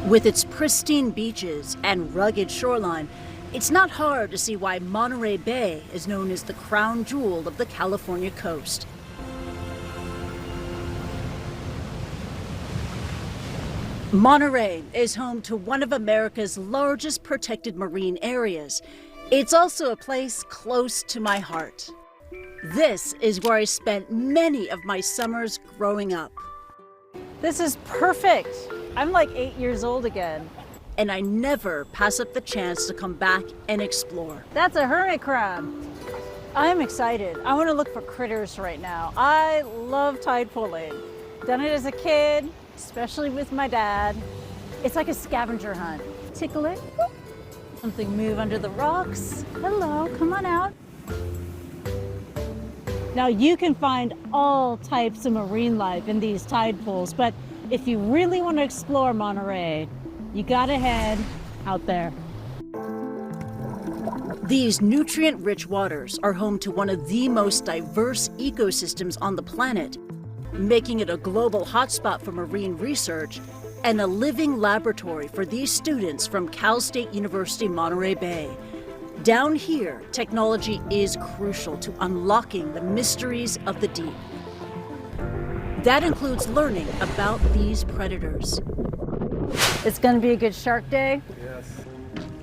With its pristine beaches and rugged shoreline, it's not hard to see why Monterey Bay is known as the crown jewel of the California coast. Monterey is home to one of America's largest protected marine areas. It's also a place close to my heart. This is where I spent many of my summers growing up. This is perfect. I'm like 8 years old again. And I never pass up the chance to come back and explore. That's a hermit crab. I'm excited. I want to look for critters right now. I love tide pooling. Done it as a kid, especially with my dad. It's like a scavenger hunt. Tickle it. Something move under the rocks. Hello, come on out. Now you can find all types of marine life in these tide pools, but if you really want to explore Monterey, you gotta head out there. These nutrient-rich waters are home to one of the most diverse ecosystems on the planet, making it a global hotspot for marine research and a living laboratory for these students from Cal State University, Monterey Bay. Down here, technology is crucial to unlocking the mysteries of the deep. That includes learning about these predators. It's gonna be a good shark day. Yes.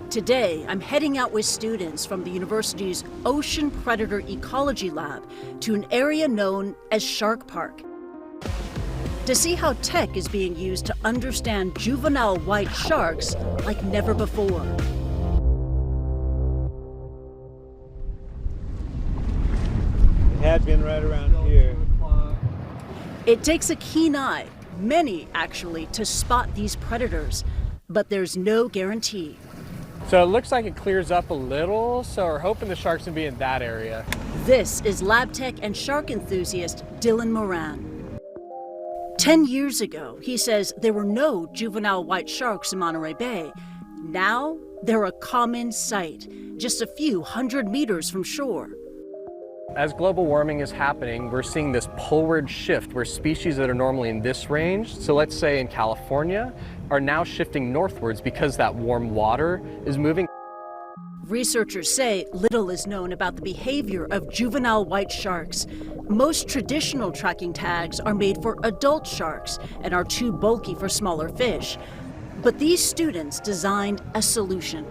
Today, I'm heading out with students from the university's Ocean Predator Ecology Lab to an area known as Shark Park to see how tech is being used to understand juvenile white sharks like never before. It had been right around here. It takes a keen eye, many actually, to spot these predators, but there's no guarantee. So it looks like it clears up a little, so we're hoping the sharks can be in that area. This is lab tech and shark enthusiast Dylan Moran. 10 years ago, he says there were no juvenile white sharks in Monterey Bay. Now, they're a common sight, just a few hundred meters from shore. As global warming is happening, we're seeing this poleward shift where species that are normally in this range, so let's say in California, are now shifting northwards because that warm water is moving. Researchers say little is known about the behavior of juvenile white sharks. Most traditional tracking tags are made for adult sharks and are too bulky for smaller fish. But these students designed a solution.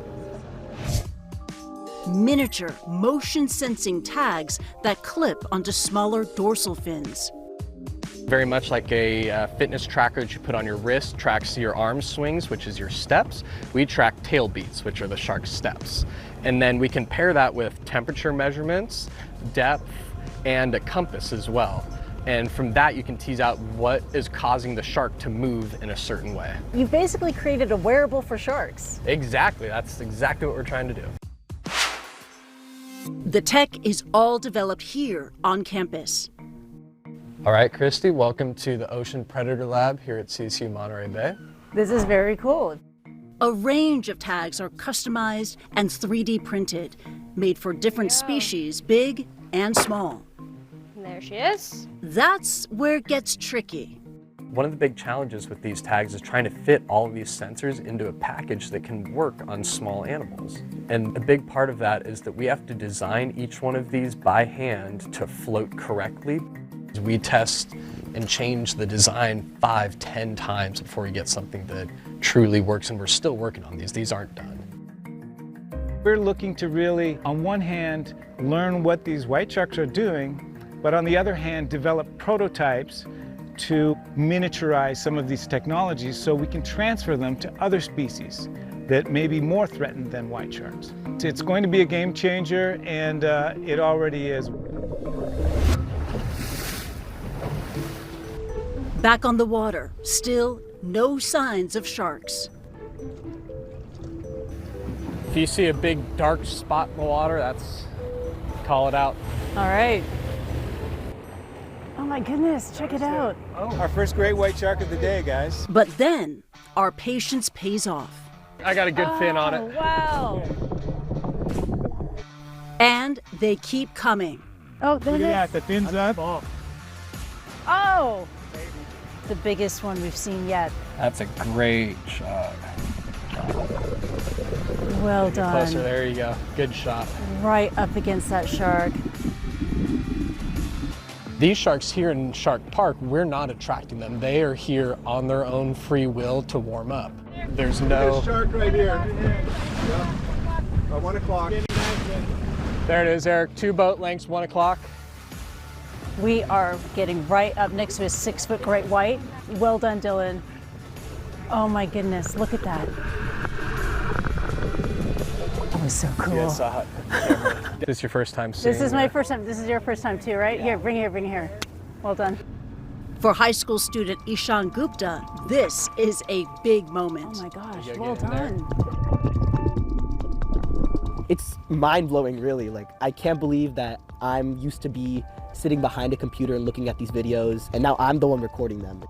Miniature motion-sensing tags that clip onto smaller dorsal fins. Very much like a fitness tracker that you put on your wrist tracks your arm swings, which is your steps. We track tail beats, which are the shark's steps. And then we can pair that with temperature measurements, depth, and a compass as well. And from that, you can tease out what is causing the shark to move in a certain way. You've basically created a wearable for sharks. Exactly, that's exactly what we're trying to do. The tech is all developed here on campus. All right, Kristie, welcome to the Ocean Predator Lab here at CSU Monterey Bay. This is very cool. A range of tags are customized and 3D printed, made for different species, big and small. And there she is. That's where it gets tricky. One of the big challenges with these tags is trying to fit all of these sensors into a package that can work on small animals. And a big part of that is that we have to design each one of these by hand to float correctly. We test and change the design 5-10 times before we get something that truly works, and we're still working on these. These aren't done. We're looking to really, on one hand, learn what these white sharks are doing, but on the other hand, develop prototypes to miniaturize some of these technologies so we can transfer them to other species that may be more threatened than white sharks. It's going to be a game changer, and it already is. Back on the water, still no signs of sharks. If you see a big dark spot in the water, call it out. All right. Oh my goodness, check it out. Oh, our first great white shark of the day, guys. But then, our patience pays off. I got a good fin on it. Wow. And they keep coming. Oh, there it is. The fins up. Oh. the biggest one we've seen yet. That's a great shot. Well done. Closer, there you go. Good shot. Right up against that shark. These sharks here in Shark Park, we're not attracting them. They are here on their own free will to warm up. There's no... Shark right here. At 1 o'clock. There it is, Eric. 2 boat lengths, 1 o'clock. We are getting right up next to a 6-foot great white. Well done, Dylan. Oh my goodness, look at that. That was so cool. Yeah, saw it. This is your first time seeing This is my first time. This is your first time too, right? Here, bring here. Well done. For high school student Ishaan Gupta, this is a big moment. Oh my gosh, You gotta well get in there. done. It's mind-blowing, really. Like, I can't believe that I'm used to be sitting behind a computer and looking at these videos, and now I'm the one recording them.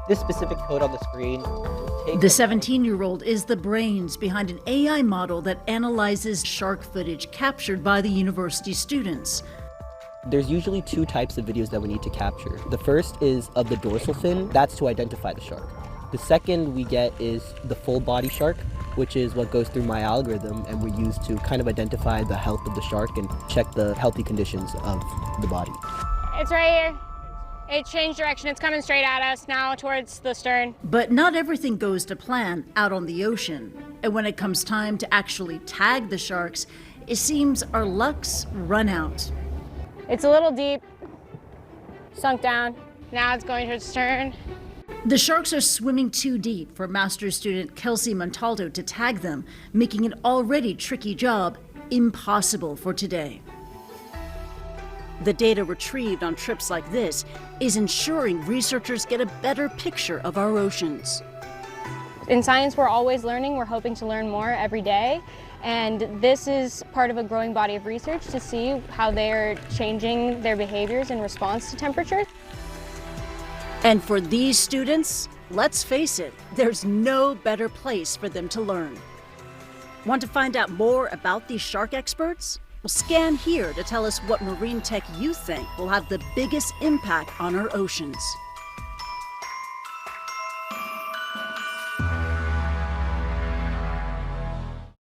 This specific code on the screen The 17-year-old is the brains behind an AI model that analyzes shark footage captured by the university students. There's usually 2 types of videos that we need to capture. The first is of the dorsal fin. That's to identify the shark. The second we get is the full body shark, which is what goes through my algorithm, and we use to kind of identify the health of the shark and check the healthy conditions of the body. It's right here. It changed direction. It's coming straight at us now towards the stern. But not everything goes to plan out on the ocean. And when it comes time to actually tag the sharks, it seems our luck's run out. It's a little deep, sunk down. Now it's going towards the stern. The sharks are swimming too deep for master's student Kelsey Montalto to tag them, making an already tricky job impossible for today. The data retrieved on trips like this is ensuring researchers get a better picture of our oceans. In science, we're always learning. We're hoping to learn more every day. And this is part of a growing body of research to see how they're changing their behaviors in response to temperature. And for these students, let's face it, there's no better place for them to learn. Want to find out more about these shark experts? Well, scan here to tell us what marine tech you think will have the biggest impact on our oceans.